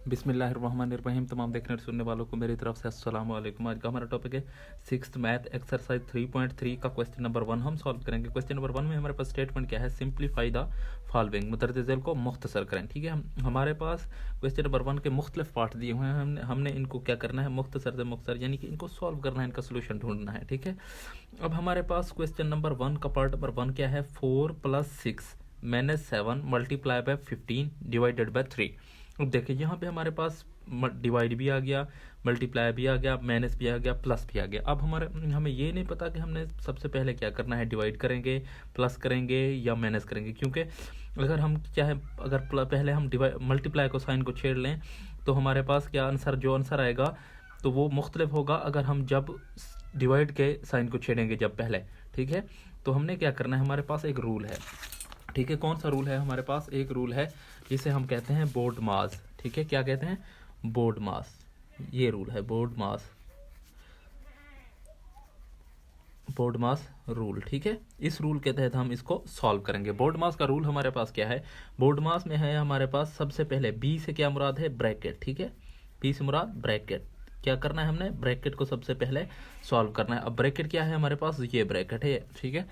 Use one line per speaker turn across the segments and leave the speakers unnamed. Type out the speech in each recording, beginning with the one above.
बिस्मिल्लाहिर्रहमानिर्रहीम। तमाम देखने और सुनने वालों को मेरी तरफ से अस्सलाम वालेकुम। आज का हमारा टॉपिक है सिक्स्थ मैथ एक्सरसाइज 3.3 का क्वेश्चन नंबर 1 हम सॉल्व करेंगे। क्वेश्चन नंबर 1 में हमारे पास स्टेटमेंट क्या है, सिंप्लीफाई द फॉलोइंग, मुदर्रिज झैल को मुख्तसर करें। ठीक है, हमारे पास क्वेश्चन नंबर 1 के मुख्तलिफ पार्ट दिए हुए हैं, हमने इनको क्या करना है, मुख्तसर से मुख्तसर यानी कि इनको सॉल्व करना है, इनका सोल्यूशन ढूंढना है। ठीक है, अब हमारे पास क्वेश्चन नंबर 1 का पार्ट नंबर 1 क्या है, 4 + 6 - 7 मल्टीप्लाई बाय 15 डिवाइडेड बाय 3। अब देखिए यहाँ पे हमारे पास डिवाइड भी आ गया, मल्टीप्लाई भी आ गया, माइनस भी आ गया, प्लस भी आ गया। अब हमें ये नहीं पता कि हमने सबसे पहले क्या करना है, डिवाइड करेंगे, प्लस करेंगे या माइनस करेंगे, क्योंकि अगर हम चाहे पहले हम मल्टीप्लाई को साइन को छेड़ लें तो हमारे पास क्या आंसर, जो आंसर आएगा तो वो मुख्तलिफ होगा अगर हम जब डिवाइड के साइन को छेड़ेंगे जब पहले। ठीक है, तो हमने क्या करना है, हमारे पास एक रूल है। ठीक है, कौन सा रूल है, हमारे पास एक रूल है जिसे हम कहते हैं बोर्ड मास। ठीक है, क्या कहते हैं, बोर्ड मास। ये रूल है बोर्ड मास रूल। ठीक है, इस रूल के तहत हम इसको सॉल्व करेंगे। बोर्ड मास का रूल हमारे पास क्या है, बोर्ड मास में है हमारे पास सबसे पहले बी से क्या मुराद है, ब्रैकेट। ठीक है, बी से मुराद ब्रैकेट। क्या करना है, हमने ब्रैकेट को सबसे पहले सॉल्व करना है। अब ब्रैकेट क्या है हमारे पास, ये ब्रैकेट है। ठीक है,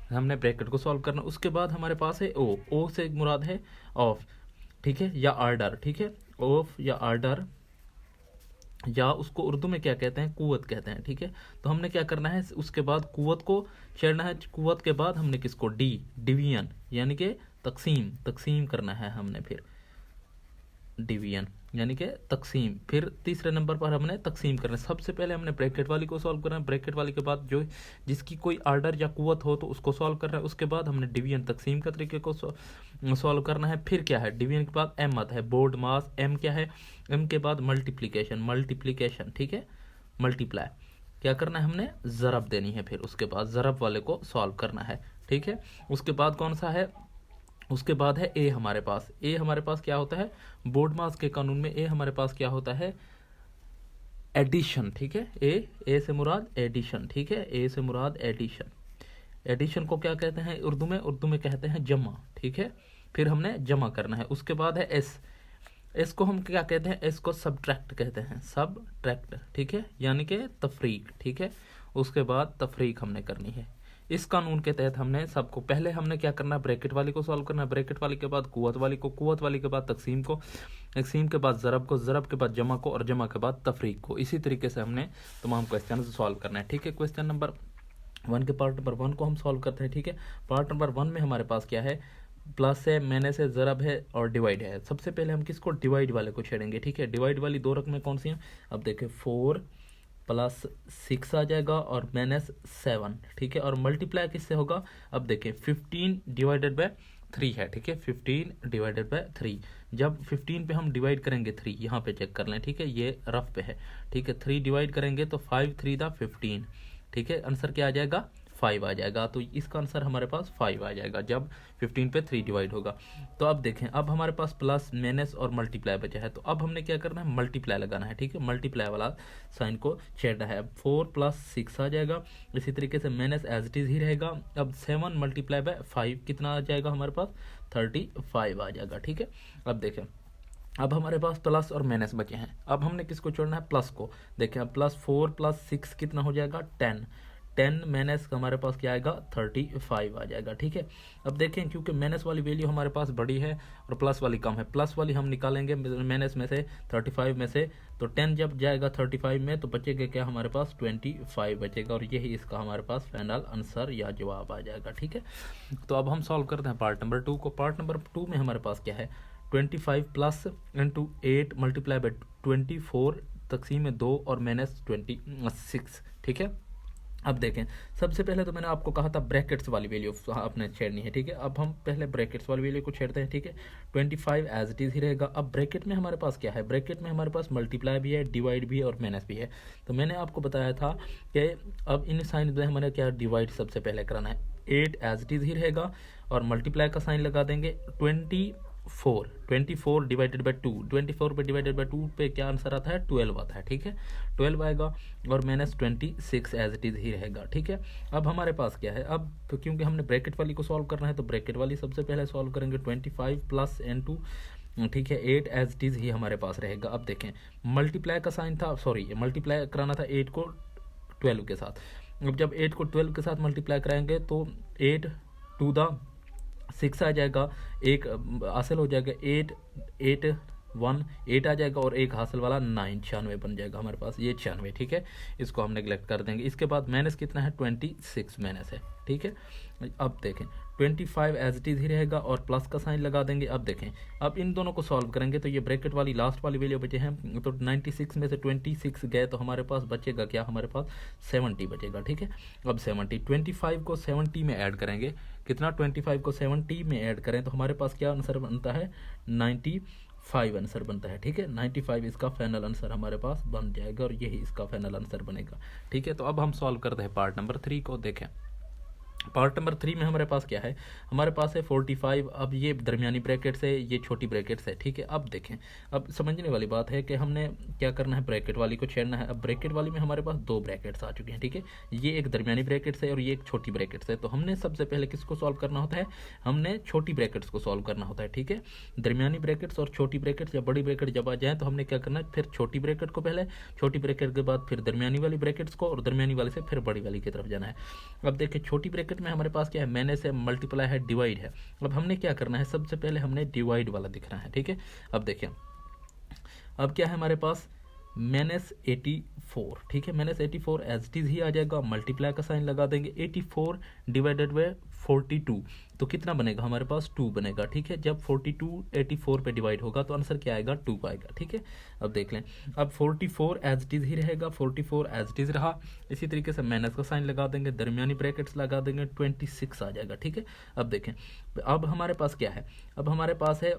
हमने ब्रैकेट को सॉल्व करना। उसके बाद हमारे पास है ओ से मुराद है ऑफ। ठीक है, या आर्डर। ठीक है, ऑफ या आर्डर, या उसको उर्दू में क्या कहते हैं, कुव्वत कहते हैं। ठीक है, तो हमने क्या करना है, उसके बाद कुव्वत को छेड़ना है। कुव्वत के बाद हमने किसको, डिवीजन यानी कि तकसीम करना है हमने, फिर डिवीजन यानी कि तकसीम। फिर तीसरे नंबर पर हमने तकसीम करना है। सबसे पहले हमने ब्रैकेट वाली को सॉल्व करना है, ब्रैकेट वाली के बाद जो जिसकी कोई आर्डर या कुव्वत हो तो उसको सॉल्व करना है। उसके बाद हमने डिवीजन तकसीम का तरीके को सॉल्व करना है। फिर क्या है, डिवीजन के बाद एम आता है, बोर्ड मास। एम क्या है, एम के बाद मल्टीप्लीकेशन। ठीक है, मल्टीप्लाई क्या करना है, हमने ज़रब देनी है। फिर उसके बाद ज़रब वाले को सॉल्व करना है। ठीक है, उसके बाद कौन सा है, उसके बाद है ए हमारे पास। ए हमारे पास क्या होता है, बोर्ड मास के कानून में ए हमारे पास क्या होता है, एडिशन। ठीक है, ए से मुराद एडिशन। ठीक है, ए से मुराद एडिशन। एडिशन को क्या कहते हैं उर्दू में कहते हैं जमा। ठीक है, फिर हमने जमा करना है। उसके बाद है एस को हम क्या कहते हैं, एस को सब्ट्रैक्ट कहते हैं, सब्ट्रैक्ट। ठीक है, यानी कि तफरीक। ठीक है, उसके बाद तफरीक हमने करनी है। इस कानून के तहत हमने सबको पहले हमने क्या करना है, ब्रैकेट वाली को सॉल्व करना है, ब्रैकेट वाली के बाद कुव्वत वाली को, कुव्वत वाली के बाद तकसीम को, तकसीम के बाद ज़रब को, ज़रब के बाद जमा को, और जमा के बाद तफरीक को। इसी तरीके से हमने तमाम क्वेश्चन सॉल्व करना है। ठीक है, क्वेश्चन नंबर 1 के पार्ट नंबर 1 को हम सॉल्व करते हैं। ठीक है, पार्ट नंबर 1 में हमारे पास क्या है, प्लस है, माइनस है, ज़रब है और डिवाइड है। सबसे पहले हम किसको, डिवाइड वाले को छेड़ेंगे। ठीक है, डिवाइड वाली दो रकमें कौन सी हैं, अब देखें 4 + 6 आ जाएगा और -7। ठीक है, और मल्टीप्लाई किससे होगा, अब देखें 15 डिवाइडेड बाय 3 है। ठीक है, 15 डिवाइडेड बाय 3, जब 15 पे हम डिवाइड करेंगे 3, यहाँ पे चेक कर लें। ठीक है, ये रफ पे है। ठीक है, 3 डिवाइड करेंगे तो 5 3 दा 15। ठीक है, आंसर क्या आ जाएगा, 5 आ जाएगा। तो इसका आंसर हमारे पास 5 आ जाएगा जब 15 पे 3 डिवाइड होगा। तो अब देखें, अब हमारे पास प्लस, माइनस और मल्टीप्लाई बचा है, तो अब हमने क्या करना है, मल्टीप्लाई लगाना है। ठीक है, मल्टीप्लाई वाला साइन को छेड़ना है। 4 + 6 आ जाएगा। इसी तरीके से माइनस एज इट इज ही रहेगा। अब 7 × 5 कितना आ जाएगा हमारे पास, 35 आ जाएगा। ठीक है, अब देखें, अब हमारे पास प्लस और माइनस बचे हैं। अब हमने किसको छोड़ना है, प्लस को। देखें, अब +4 + 6 कितना हो जाएगा, 10 माइनस हमारे पास क्या आएगा, 35 आ जाएगा। ठीक है, अब देखें, क्योंकि माइनस वाली वैल्यू हमारे पास बड़ी है और प्लस वाली कम है, प्लस वाली हम निकालेंगे माइनस में से 35 में से, तो 10 जब जाएगा 35 में तो बचेगा क्या, हमारे पास 25 बचेगा, और यही इसका हमारे पास फाइनल आंसर या जवाब आ जाएगा। ठीक है, तो अब हम सॉल्व करते हैं पार्ट नंबर 2 को। पार्ट नंबर 2 में हमारे पास क्या है, 25 + 8 मल्टीप्लाई बाय 24 तकसीम में 2 और -26। ठीक है, अब देखें, सबसे पहले तो मैंने आपको कहा था ब्रैकेट्स वाली वैल्यू अपने छेड़नी है। ठीक है, अब हम पहले ब्रैकेट्स वाली वैल्यू को छेड़ते हैं। ठीक है, 25 एज इट इज़ ही रहेगा। अब ब्रैकेट में हमारे पास क्या है, ब्रैकेट में हमारे पास मल्टीप्लाई भी है, डिवाइड भी है और माइनस भी है। तो मैंने आपको बताया था कि अब इन साइन में हमारे क्या, डिवाइड सबसे पहले कराना है। 8 एज इट इज़ ही रहेगा और मल्टीप्लाई का साइन लगा देंगे। 24 डिवाइडेड बाय 2, 24 पे डिवाइडेड बाय 2 पे क्या आंसर आता है, 12 आता है। ठीक है, 12 आएगा और -26 एज इट इज़ ही रहेगा। ठीक है, अब हमारे पास क्या है, अब तो क्योंकि हमने ब्रैकेट वाली को सॉल्व करना है तो ब्रैकेट वाली सबसे पहले सॉल्व करेंगे। 25 + ठीक है, 8 एज इट इज़ ही हमारे पास रहेगा। अब देखें मल्टीप्लाई का साइन था, सॉरी मल्टीप्लाई कराना था 8 को 12 के साथ। अब जब 8 को 12 के साथ मल्टीप्लाई कराएंगे तो 8 टू द 6 आ जाएगा, एक हासिल हो जाएगा, 8 8 1 8 आ जाएगा और एक हासिल वाला 9 96 बन जाएगा हमारे पास, ये 96। ठीक है, इसको हम नेगलेक्ट कर देंगे। इसके बाद माइनस कितना है, 26 माइनस है। ठीक है, अब देखें 25 एज इट इज़ ही रहेगा और प्लस का साइन लगा देंगे। अब देखें, अब इन दोनों को सॉल्व करेंगे तो ये ब्रैकेट वाली लास्ट वाली वैल्यू बचे हैं, तो 96 में से 26 गए तो हमारे पास बचेगा क्या, हमारे पास 70 बचेगा। ठीक है, अब 70 25 को 70 में ऐड करेंगे, कितना 25 को 70 में ऐड करें तो हमारे पास क्या आंसर बनता है, 95 आंसर बनता है। ठीक है, 95 इसका फाइनल आंसर हमारे पास बन जाएगा और यही इसका फाइनल आंसर बनेगा। ठीक है, तो अब हम सॉल्व करते हैं पार्ट नंबर 3 को। देखें पार्ट नंबर 3 में हमारे पास क्या है, हमारे पास है 45। अब ये दरमियानी ब्रैकेट से, ये छोटी ब्रैकेट से। ठीक है, अब देखें, अब समझने वाली बात है कि हमने क्या करना है, ब्रैकेट वाली को छेड़ना है। अब ब्रैकेट वाली में हमारे पास 2 ब्रैकेट्स आ चुके हैं। ठीक है, ये एक दरमियानी ब्रैकेट से और ये एक छोटी ब्रैकेट से। तो हमने सबसे पहले किसको सॉल्व करना होता है, हमने छोटी ब्रैकेट्स को सॉल्व करना होता है। ठीक है, दरमियानी ब्रैकेट्स और छोटी ब्रैकेट्स या बड़ी ब्रैकेट जब आ जाए तो हमने क्या करना है, फिर छोटी ब्रैकेट को पहले, छोटी ब्रैकेट के बाद फिर दरमियानी वाली ब्रैकेट्स को, और दरमियानी वाली से फिर बड़ी वाली की तरफ जाना है। अब देखिए छोटी ब्रैकेट में हमारे पास क्या है, माइनस है, मल्टीप्लाई है, डिवाइड है। अब हमने क्या करना है, सबसे पहले हमने डिवाइड वाला दिखना है। ठीक है, अब देखिए अब क्या है हमारे पास, -84। ठीक है, -84 एज इट इज ही आ जाएगा, मल्टीप्लाई का साइन लगा देंगे, 84 डिवाइडेड बाय 42 तो कितना बनेगा हमारे पास, 2 बनेगा। ठीक है, जब 42 84 पे डिवाइड होगा तो आंसर क्या आएगा, 2 आएगा। ठीक है, अब देख लें, अब 44 एज इट इज ही रहेगा, 44 एज इट इज रहा। इसी तरीके से माइनस का साइन लगा देंगे, दरमियानी ब्रैकेट्स लगा देंगे, 26 आ जाएगा। ठीक है, अब देखें, अब हमारे पास क्या है, अब हमारे पास है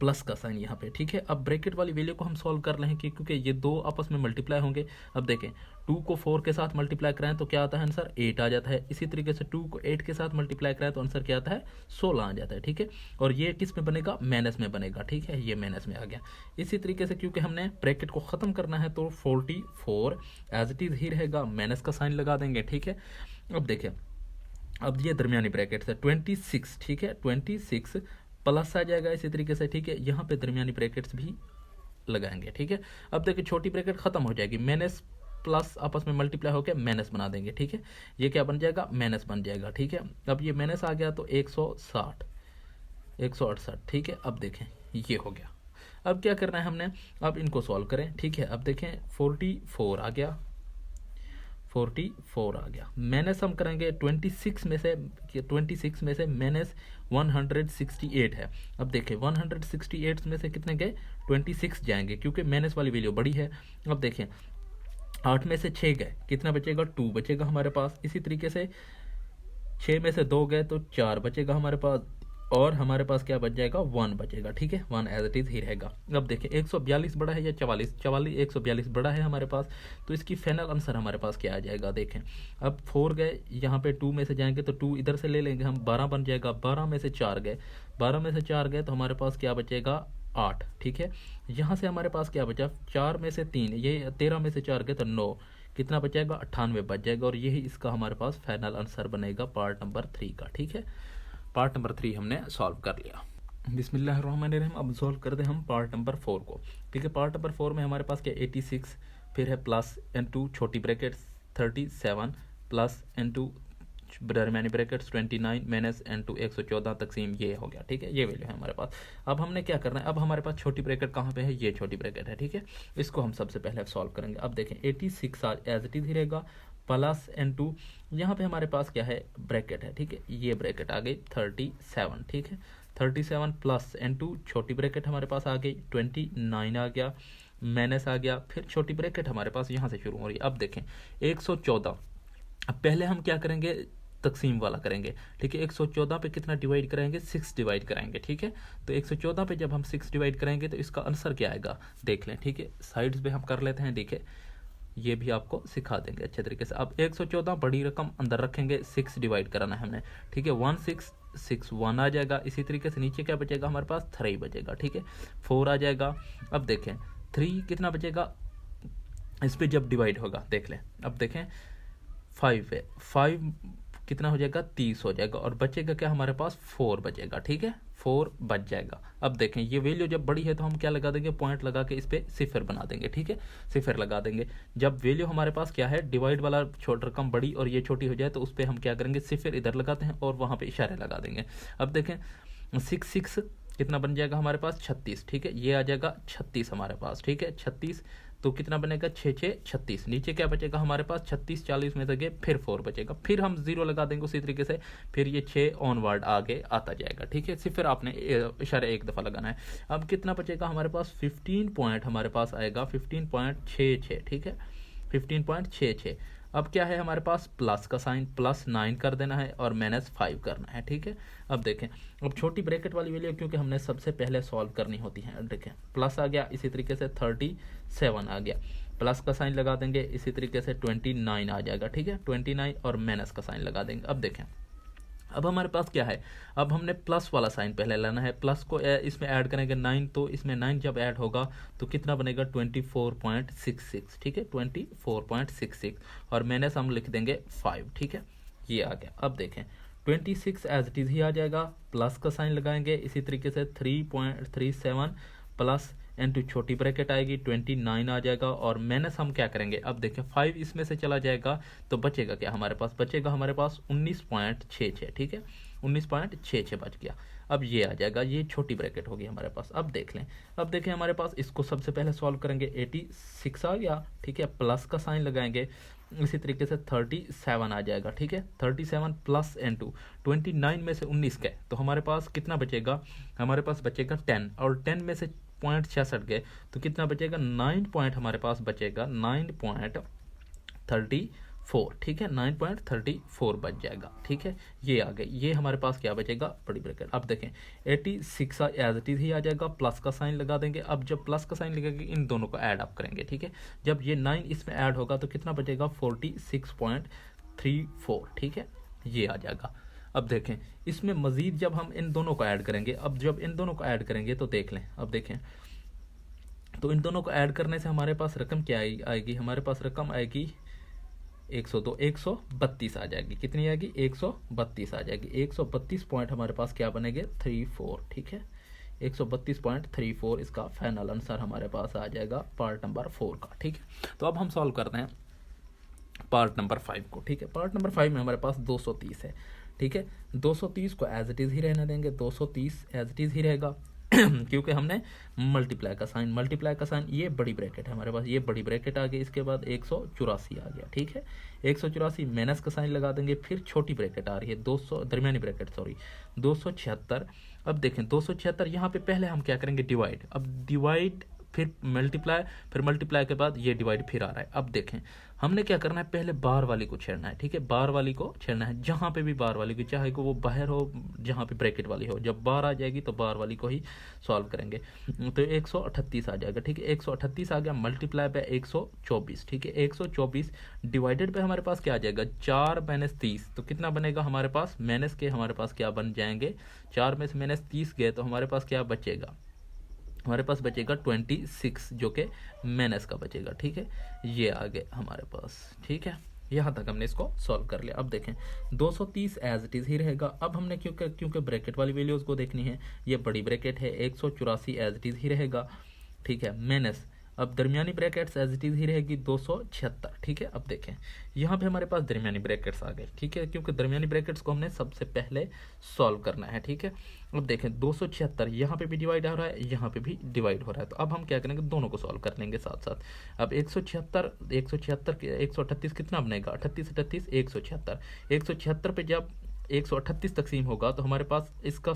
प्लस का साइन यहाँ पे। ठीक है, अब ब्रैकेट वाली वैल्यू को हम सॉल्व कर रहे हैं क्योंकि ये दो आपस में मल्टीप्लाई होंगे। अब देखें 2 को 4 के साथ मल्टीप्लाई कराएं तो क्या आता है आंसर, 8 आ जाता है। इसी तरीके से 2 को 8 के साथ मल्टीप्लाई कराएं तो आंसर क्या आता है, 16 आ जाता है। ठीक है, और ये किस में बनेगा, माइनस में बनेगा। ठीक है, ये माइनस में आ गया। इसी तरीके से क्योंकि हमने ब्रैकेट को ख़त्म करना है तो 44 एज इट इज़ ही रहेगा, माइनस का साइन लगा देंगे। ठीक है, अब देखें, अब ये दरमियानी ब्रैकेट है 26। ठीक है, 26 प्लस आ जाएगा इसी तरीके से। ठीक है, यहाँ पे दरमियानी ब्रैकेट्स भी लगाएंगे। ठीक है, अब देखिए छोटी ब्रैकेट खत्म हो जाएगी, माइनस प्लस आपस में मल्टीप्लाई होकर माइनस बना देंगे। ठीक है, ये क्या बन जाएगा, माइनस बन जाएगा। ठीक है, अब ये माइनस आ गया तो 160 168। ठीक है, अब देखें ये हो गया। अब क्या करना है हमने, अब इनको सॉल्व करें। ठीक है, अब देखें 44 आ गया, 44 आ गया, माइनस हम करेंगे 26 में से, माइनस 168 है। अब देखें 168 में से कितने गए, 26 जाएंगे क्योंकि माइनस वाली वैल्यू बड़ी है। अब देखें 8 में से 6 गए, कितना बचेगा, 2 बचेगा हमारे पास। इसी तरीके से 6 में से 2 गए तो 4 बचेगा हमारे पास, और हमारे पास क्या बच जाएगा, 1 बचेगा। ठीक है, 1 एज इट इज ही रहेगा। अब देखें 142 बड़ा है या 44, 142 बड़ा है हमारे पास, तो इसकी फाइनल आंसर हमारे पास क्या आ जाएगा। देखें अब 4 गए, यहाँ पे 2 में से जाएंगे तो 2 इधर से ले लेंगे हम, 12 बन जाएगा। 12 में से 4 गए, 12 में से 4 गए तो हमारे पास क्या बचेगा, 8। ठीक है, यहाँ से हमारे पास क्या बचा, 4 में से 3, ये 13 में से 4 गए तो 9, कितना बचेगा, 98 बच जाएगा। और यही इसका हमारे पास फाइनल आंसर बनेगा पार्ट नंबर 3 का। ठीक है, पार्ट नंबर 3 हमने सॉल्व कर लिया। बिस्मिल्लाहिर्रहमानिर्रहीम। अब सॉल्व करते हैं हम पार्ट नंबर 4 को। ठीक है, पार्ट नंबर 4 में हमारे पास क्या 86, फिर है प्लस इनटू छोटी ब्रैकेट्स 37 प्लस इनटू दरमियानी ब्रैकेट्स 29 माइनस इनटू 114 तकसीम, ये हो गया। ठीक है, ये वैल्यू है हमारे पास। अब हमने क्या करना है, अब हमारे पास छोटी ब्रैकेट कहाँ पे है, ये छोटी ब्रैकेट है। ठीक है, इसको हम सबसे पहले सॉल्व करेंगे। अब देखें 86 एज इट इज ही रहेगा, प्लस इनटू यहाँ पे हमारे पास क्या है, ब्रैकेट है। ठीक है, ये ब्रैकेट आ गई 37। ठीक है, 37 प्लस इनटू छोटी ब्रैकेट हमारे पास आ गई 29 आ गया, माइनस आ गया, फिर छोटी ब्रैकेट हमारे पास यहाँ से शुरू हो रही है। अब देखें 114, अब पहले हम क्या करेंगे, तकसीम वाला करेंगे। ठीक है, 114 पे कितना डिवाइड कराएंगे, 6 डिवाइड कराएंगे। ठीक है, तो 114 पे जब हम 6 डिवाइड करेंगे तो इसका आंसर क्या आएगा, देख लें। ठीक है, साइड्स पे हम कर लेते हैं, देखिए ये भी आपको सिखा देंगे अच्छे तरीके से। अब 114 बड़ी रकम अंदर रखेंगे, 6 डिवाइड कराना है हमने। ठीक है, 1661 आ जाएगा। इसी तरीके से नीचे क्या बचेगा हमारे पास, 3 बचेगा। ठीक है, 4 आ जाएगा। अब देखें 3 कितना बचेगा, इस पर जब डिवाइड होगा देख लें। अब देखें 5 है, 5 कितना हो जाएगा 30 हो जाएगा, और बचेगा क्या हमारे पास 4 बचेगा, ठीक है 4 बच जाएगा। अब देखें ये वैल्यू जब बड़ी है तो हम क्या लगा देंगे, पॉइंट लगा के इस पे सिफर बना देंगे, ठीक है सिफर लगा देंगे। जब वैल्यू हमारे पास क्या है, डिवाइड वाला छोटी रकम बड़ी और ये छोटी हो जाए तो उस पर हम क्या करेंगे, सिफर इधर लगाते हैं और वहाँ पे इशारे लगा देंगे। अब देखें 6 कितना बन जाएगा हमारे पास 36, ठीक है ये आ जाएगा 36 हमारे पास, ठीक है 36 तो कितना बनेगा 6 6 36, नीचे क्या बचेगा हमारे पास 36 40 में से गए फिर 4 बचेगा, फिर हम 0 लगा देंगे उसी तरीके से, फिर ये 6 ऑनवर्ड आगे आता जाएगा, ठीक है सिर्फ आपने इशारे एक दफ़ा लगाना है। अब कितना बचेगा हमारे पास 15 पॉइंट हमारे पास आएगा 15.66, ठीक है 15.66। अब क्या है हमारे पास प्लस का साइन, +9 कर देना है और -5 करना है, ठीक है। अब देखें अब छोटी ब्रैकेट वाली वैल्यू क्योंकि हमने सबसे पहले सॉल्व करनी होती है, देखें प्लस आ गया, इसी तरीके से 37 आ गया, प्लस का साइन लगा देंगे, इसी तरीके से 29 आ जाएगा, ठीक है 29 और माइनस का साइन लगा देंगे। अब देखें अब हमारे पास क्या है, अब हमने प्लस वाला साइन पहले लाना है, प्लस को इसमें ऐड करेंगे 9, तो इसमें 9 जब ऐड होगा तो कितना बनेगा 24.66, ठीक है 24.66 और माइनस हम लिख देंगे 5, ठीक है ये आ गया। अब देखें 26 एज इट इज़ ही आ जाएगा, प्लस का साइन लगाएंगे, इसी तरीके से 3.37 प्लस इनटू छोटी ब्रैकेट आएगी 29 आ जाएगा और माइनस हम क्या करेंगे, अब देखें 5 इसमें से चला जाएगा तो बचेगा क्या हमारे पास, बचेगा हमारे पास 19.66, ठीक है 19.66 बच गया। अब ये आ जाएगा, ये छोटी ब्रैकेट होगी हमारे पास। अब देख लें, अब देखें हमारे पास इसको सबसे पहले सॉल्व करेंगे, 86 आ गया, ठीक है प्लस का साइन लगाएंगे, इसी तरीके से 37 आ जाएगा, ठीक है 37 प्लस इनटू 29 में से 19 गए तो हमारे पास कितना बचेगा, हमारे पास बचेगा 10 और 10 में से 0.66 गए तो कितना बचेगा 9 पॉइंट हमारे पास बचेगा 9.34, ठीक है 9.34 बच जाएगा, ठीक है ये आ गए। ये हमारे पास क्या बचेगा बड़ी ब्रैकेट। अब देखें 86 एज इट इज ही आ जाएगा, प्लस का साइन लगा देंगे। अब जब प्लस का साइन लगेगा इन दोनों को ऐड अप करेंगे, ठीक है जब ये 9 इसमें ऐड होगा तो कितना बचेगा 46.34, ठीक है ये आ जाएगा। अब देखें इसमें मज़ीद जब हम इन दोनों को ऐड करेंगे, अब जब इन दोनों को ऐड करेंगे तो देख लें, अब देखें तो इन दोनों को ऐड करने से हमारे पास रकम क्या आएगी, हमारे पास रकम आएगी 102 132 आ जाएगी, कितनी आएगी 132 आ जाएगी। 132 पॉइंट हमारे पास क्या बनेंगे 34, ठीक है 132.34 इसका फाइनल आंसर हमारे पास आ जाएगा पार्ट नंबर 4 का, ठीक है। तो अब हम सॉल्व करते हैं पार्ट नंबर 5 को, ठीक है। पार्ट नंबर 5 में हमारे पास 230 है, ठीक है 230 को एज इट इज़ ही रहने देंगे, 230 एज इट इज़ ही रहेगा क्योंकि हमने मल्टीप्लाई का साइन ये बड़ी ब्रैकेट है हमारे पास, ये बड़ी ब्रैकेट आ गई, इसके बाद 184 आ गया, ठीक है 184 माइनस का साइन लगा देंगे, फिर छोटी ब्रैकेट आ रही है 200 दरमियानी ब्रैकेट 276। अब देखें 276 यहाँ पे पहले हम क्या करेंगे डिवाइड, अब डिवाइड फिर मल्टीप्लाई के बाद ये डिवाइड फिर आ रहा है। अब देखें हमने क्या करना है, पहले बार वाली को छेड़ना है, ठीक है बार वाली को छेड़ना है, जहाँ पे भी बार वाली को, चाहे को वो बाहर हो जहाँ पे ब्रैकेट वाली हो, जब बार आ जाएगी तो बार वाली को ही सॉल्व करेंगे। तो 138 आ जाएगा, ठीक है 138 आ गया, मल्टीप्लाई पे 124, ठीक है 124 डिवाइडेड पे हमारे पास क्या आ जाएगा 4 - 30, तो कितना बनेगा हमारे पास माइनस के हमारे पास क्या बन जाएंगे, 4 में से -30 गए तो हमारे पास क्या बचेगा, हमारे पास बचेगा 26 जो कि माइनस का बचेगा, ठीक है ये आ गए हमारे पास, ठीक है यहाँ तक हमने इसको सॉल्व कर लिया। अब देखें 230 एज इट इज़ ही रहेगा। अब हमने क्योंकि ब्रैकेट वाली वैल्यूज़ को देखनी है, ये बड़ी ब्रैकेट है 184 एज इट इज़ ही रहेगा, ठीक है माइनस अब दरमियानी ब्रैकेट्स एज इट इज़ ही रहेगी 276, ठीक है। अब देखें यहाँ पे हमारे पास दरमियानी ब्रैकेट्स आ गए, ठीक है क्योंकि दरमियानी ब्रैकेट्स को हमने सबसे पहले सॉल्व करना है, ठीक है। अब देखें 276 यहाँ पे भी डिवाइड हो रहा है, यहाँ पे भी डिवाइड हो रहा है, तो अब हम क्या करेंगे दोनों को सॉल्व कर लेंगे साथ साथ। अब 138 कितना बनेगा 38 38 176 पे जब 138 तकसीम होगा तो हमारे पास इसका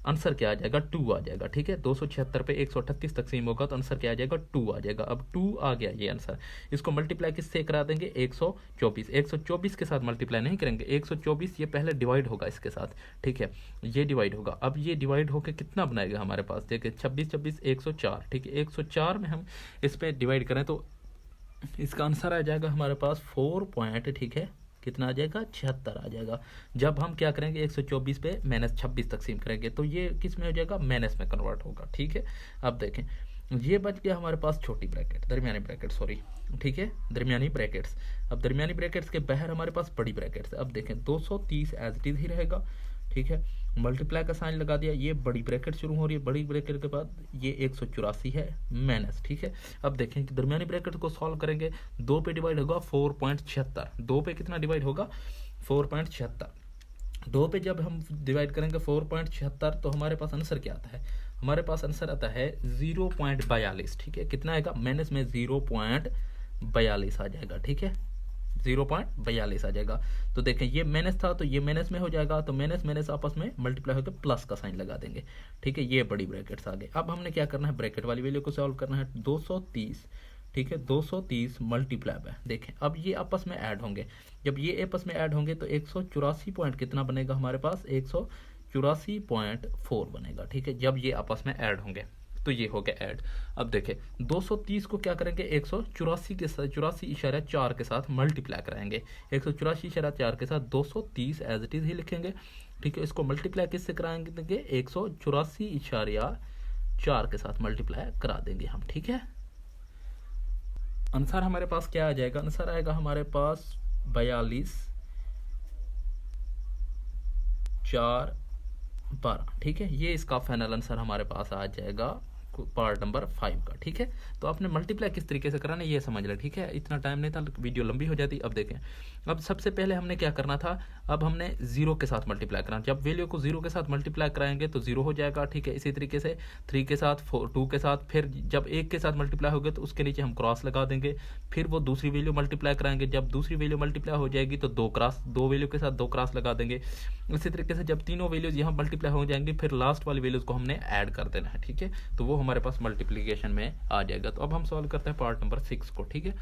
आंसर क्या आ जाएगा 2 आ जाएगा, ठीक है 276 पे 138 तकसीम होगा तो आंसर क्या आ जाएगा 2 आ जाएगा। अब 2 आ गया ये आंसर, इसको मल्टीप्लाई किससे करा देंगे 124 के साथ मल्टीप्लाई नहीं करेंगे, 124 ये पहले डिवाइड होगा इसके साथ, ठीक है ये डिवाइड होगा। अब ये डिवाइड होकर कितना बनाएगा हमारे पास देखिए 26 104, ठीक है 104 में हम इस पर डिवाइड करें तो इसका आंसर आ जाएगा हमारे पास 4 पॉइंट, ठीक है कितना आ जाएगा 76 आ जाएगा। जब हम क्या करेंगे 124 पे -26 तकसीम करेंगे तो ये किस में हो जाएगा माइनस में कन्वर्ट होगा, ठीक है। अब देखें ये बच गया हमारे पास छोटी ब्रैकेट, दरमियानी ब्रैकेट, सॉरी, ठीक है, दरमियानी ब्रैकेट्स। अब दरमियानी ब्रैकेट्स के बाहर हमारे पास बड़ी ब्रैकेट्स है। अब देखें 230 एज इट इज ही रहेगा, ठीक है, मल्टीप्लाई का साइन लगा दिया, ये बड़ी ब्रैकेट शुरू हो रही है, बड़ी ब्रैकेट के बाद ये 184 है माइनस, ठीक है। अब देखें कि दरमियानी ब्रैकेट को सॉल्व करेंगे, 2 पे डिवाइड होगा 4.76, 2 पे कितना डिवाइड होगा 4.76, 2 पे जब हम डिवाइड करेंगे 4.76 तो हमारे पास आंसर क्या आता है, हमारे पास आंसर आता है 0.42, ठीक है, कितना आएगा माइनस में 0.42 आ जाएगा, ठीक है, 0.42 आ जाएगा। तो देखें ये माइनस था तो ये माइनस में हो जाएगा, तो माइनस माइनस आपस में मल्टीप्लाई होकर प्लस का साइन लगा देंगे, ठीक है, ये बड़ी ब्रैकेट्स आ गए। अब हमने क्या करना है, ब्रैकेट वाली वैल्यू को सॉल्व करना है, 230, ठीक है, 230 मल्टीप्लाई बाय, देखें अब ये आपस में ऐड होंगे, जब ये आपस में ऐड होंगे तो 184 पॉइंट कितना बनेगा हमारे पास, 184.4 बनेगा, ठीक है, जब ये आपस में ऐड होंगे तो ये हो गया ऐड। अब देखें 230 को क्या करेंगे, 184 के साथ 84.4 के साथ मल्टीप्लाई कराएंगे, 184.4 के साथ 230 एज इट इज ही लिखेंगे, ठीक है, इसको मल्टीप्लाई किससे कराएंगे, देंगे 184.4 के साथ मल्टीप्लाई करा देंगे हम, ठीक है। आंसर हमारे पास क्या आ जाएगा, आंसर आएगा हमारे पास 42.412, ठीक है, ये इसका फाइनल आंसर हमारे पास आ जाएगा पार्ट नंबर 5 का, ठीक है। तो आपने मल्टीप्लाई किस तरीके से कराना ये समझ लें, ठीक है, इतना टाइम नहीं था, वीडियो लंबी हो जाती। अब देखें, अब सबसे पहले हमने क्या करना था, अब हमने 0 के साथ मल्टीप्लाई करना, जब वैल्यू को 0 के साथ मल्टीप्लाई कराएंगे तो 0 हो जाएगा, ठीक है, इसी तरीके से 3 के साथ 2 के साथ, फिर जब 1 के साथ मल्टीप्लाई होगा तो उसके नीचे हम क्रॉस लगा देंगे, फिर वो दूसरी वैल्यू मल्टीप्लाई कराएंगे, जब दूसरी वैल्यू मल्टीप्लाई हो जाएगी तो 2 वैल्यू के साथ 2 क्रॉस लगा देंगे, इसी तरीके से जब तीनों वैल्यूज यहाँ मल्टीप्लाई हो जाएंगी फिर लास्ट वाली वैल्यूज को हमने ऐड कर देना है, ठीक है, तो वो हमारे पास मल्टीप्लिकेशन में आ जाएगा। तो अब हम सॉल्व करते हैं पार्ट नंबर 6 को, ठीक है।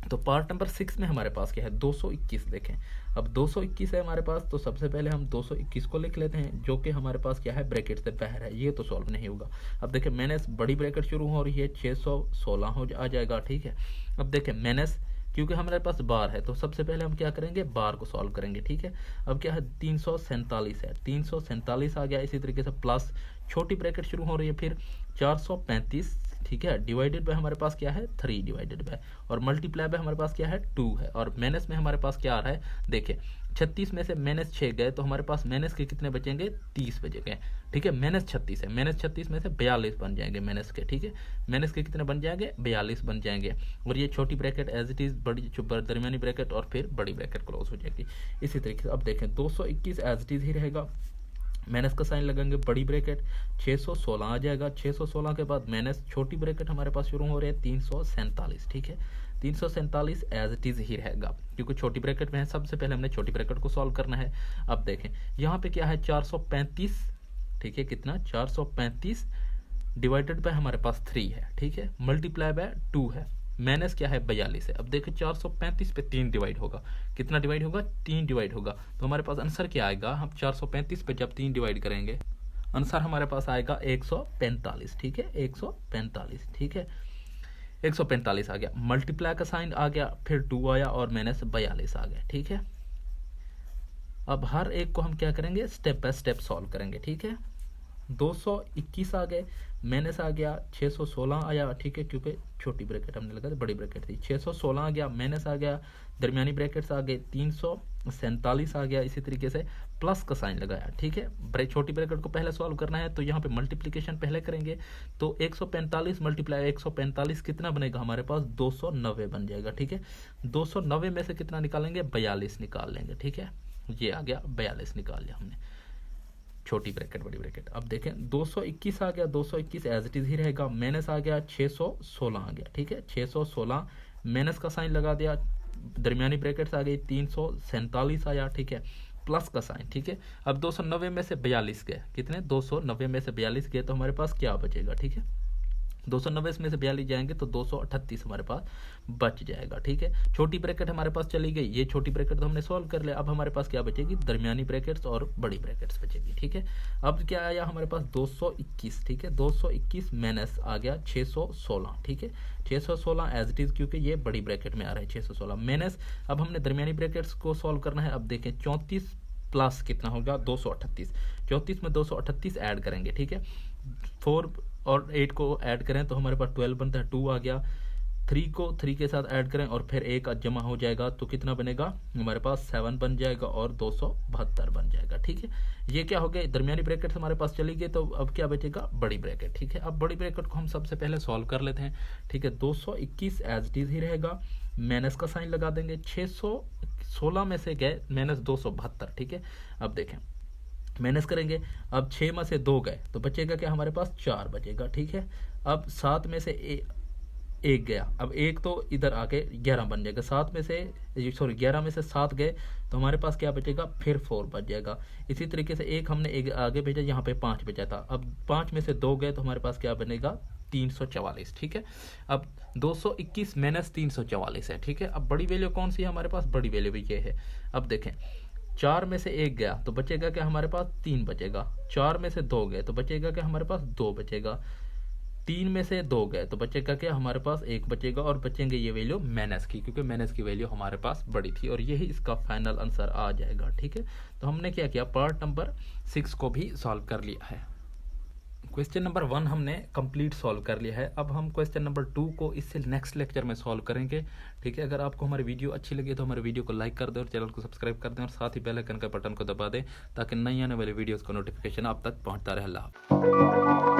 तो पार्ट नंबर 6 में हमारे पास क्या है, 221, देखें अब 221 है हमारे पास, तो सबसे पहले हम 221 को लिख लेते हैं, जो कि हमारे पास क्या है ब्रैकेट से बाहर है, ये तो सॉल्व नहीं होगा। अब देखें माइनस बड़ी ब्रैकेट शुरू हो रही है, 616 हो आ जाएगा, ठीक है। अब देखें माइनस, क्योंकि हमारे पास बार है तो सबसे पहले हम क्या करेंगे, बार को सॉल्व करेंगे, ठीक है। अब क्या है 347 है, 347 आ गया, इसी तरीके से प्लस छोटी ब्रैकेट शुरू हो रही है, फिर 435, ठीक है, डिवाइडेड बाय हमारे पास क्या है 3 डिवाइडेड बाय, और मल्टीप्लाई बाय हमारे पास क्या है 2 है, और माइनस में हमारे पास क्या आ रहा है, देखिए 36 में से माइनस 6 गए तो हमारे पास माइनस के कितने बचेंगे, 30 बचेंगे, ठीक है, माइनस 36 है, माइनस 36 में से 42 बन जाएंगे माइनस के, ठीक है, माइनस के कितने बन जाएंगे 42 बन जाएंगे, और ये छोटी ब्रैकेट एज इट इज बड़ी दरमियानी ब्रैकेट और फिर बड़ी ब्रैकेट क्लोज हो जाएगी। इसी तरीके से अब देखें 221 एज इट इज ही रहेगा, माइनस का साइन लगाएंगे, बड़ी ब्रैकेट 616 आ जाएगा, 616 के बाद माइनस छोटी ब्रैकेट हमारे पास शुरू हो रही है 347, ठीक है, 347 एज इट इज ही रहेगा, क्योंकि छोटी ब्रैकेट में है, सबसे पहले हमने छोटी ब्रैकेट को सॉल्व करना है। अब देखें यहाँ पे क्या है 435, ठीक है, कितना 435 डिवाइडेड बाय हमारे पास 3 है, ठीक है, मल्टीप्लाई बाय 2 है, माइनस क्या है 42 है। अब देखिए 435 पे 3 डिवाइड होगा, कितना डिवाइड होगा 3 डिवाइड होगा, तो हमारे पास आंसर क्या आएगा, हम 435 पे जब 3 डिवाइड करेंगे आंसर हमारे पास आएगा 145, ठीक है, 145, ठीक है, 145 आ गया, मल्टीप्लाई का साइन आ गया, फिर 2 आया और माइनस 42 आ गया, ठीक है। अब हर एक को हम क्या करेंगे, स्टेप बाय स्टेप सॉल्व करेंगे, ठीक है। 221 आ गए, माइनस आ गया, 616 आया, ठीक है, क्योंकि छोटी ब्रैकेट हमने लगा बड़ी ब्रैकेट थी, 616 आ गया, माइनस आ गया, दरमियानी ब्रैकेट्स आ गए, 347 आ गया, इसी तरीके से प्लस का साइन लगाया, ठीक है। छोटी ब्रैकेट को पहले सॉल्व करना है तो यहाँ पे मल्टीप्लिकेशन पहले करेंगे, तो 145 मल्टीप्लाई 145 कितना बनेगा हमारे पास 290 बन जाएगा, ठीक है। 290 में से कितना निकालेंगे 42 निकाल लेंगे, ठीक है, ये आ गया 42 निकाल लिया हमने, छोटी ब्रैकेट बड़ी ब्रैकेट। अब देखें 221 आ गया, 221 एज इट इज ही रहेगा, माइनस आ गया 616 आ गया, ठीक है, 616 माइनस का साइन लगा दिया, दरमियानी ब्रैकेट्स आ गई, 347 आया, ठीक है, प्लस का साइन, ठीक है। अब 290 में से 42 गए, कितने 290 में से 42 गए तो हमारे पास क्या बचेगा, ठीक है, 290 में से 42 जाएंगे तो 238 हमारे पास बच जाएगा, ठीक है। छोटी ब्रैकेट हमारे पास चली गई, ये छोटी ब्रैकेट तो हमने सॉल्व कर लिया, अब हमारे पास क्या बचेगी दरमियानी ब्रैकेट्स और बड़ी ब्रैकेट्स बचेगी, ठीक है। अब क्या आया हमारे पास 221, ठीक है, 221 माइनस आ गया 616, ठीक है, 616 एज इट इज, क्योंकि ये बड़ी ब्रैकेट में आ रहा है 616 माइनस, अब हमने दरमियानी ब्रैकेट्स को सॉल्व करना है। अब देखें 34 प्लस कितना होगा 238, 34 में 238 ऐड करेंगे, ठीक है, 4 और 8 को ऐड करें तो हमारे पास 12 बनता है, 2 आ गया। 3 को 3 के साथ ऐड करें और फिर 1 जमा हो जाएगा तो कितना बनेगा हमारे पास 7 बन जाएगा और 272 बन जाएगा। ठीक है, ये क्या हो गया, दरमियानी ब्रैकेट हमारे पास चली गई, तो अब क्या बचेगा, बड़ी ब्रैकेट। ठीक है, अब बड़ी ब्रैकेट को हम सबसे पहले सॉल्व कर लेते हैं। ठीक है, 221 एज इट इज ही रहेगा, माइनस का साइन लगा देंगे, 616 में से गए माइनस 272। ठीक है, अब देखें माइनस करेंगे, अब 6 में से 2 गए तो बचेगा क्या हमारे पास 4 बचेगा। ठीक है, अब 7 में से 1 गया, अब 1 तो इधर आके 11 बन जाएगा, 7 में से सॉरी 11 में से 7 गए तो हमारे पास क्या बचेगा, फिर 4 बच जाएगा। इसी तरीके से 1 हमने एक आगे भेजा, यहाँ पे 5 बचा था, अब 5 में से 2 गए तो हमारे पास क्या बनेगा 344। ठीक है, अब 221 माइनस 344 है। ठीक है, अब बड़ी वैल्यू कौन सी है हमारे पास, बड़ी वैल्यू भी ये है। अब देखें 4 में से 1 गया तो बचेगा क्या हमारे पास 3 बचेगा, 4 में से 2 गए तो बचेगा क्या हमारे पास 2 बचेगा, 3 में से 2 गए तो बचेगा क्या हमारे पास 1 बचेगा, और बचेंगे ये वैल्यू माइनस की, क्योंकि माइनस की वैल्यू हमारे पास बड़ी थी, और यही इसका फाइनल आंसर आ जाएगा। ठीक है, तो हमने क्या किया, पार्ट नंबर 6 को भी सॉल्व कर लिया है। क्वेश्चन नंबर 1 हमने कंप्लीट सॉल्व कर लिया है। अब हम क्वेश्चन नंबर 2 को इससे नेक्स्ट लेक्चर में सॉल्व करेंगे। ठीक है, अगर आपको हमारी वीडियो अच्छी लगी तो हमारे वीडियो को लाइक कर दें और चैनल को सब्सक्राइब कर दें और साथ ही बेल आइकन का बटन को दबा दें ताकि नई आने वाली वीडियोस का नोटिफिकेशन आप तक पहुंचता रहे। अल्लाह।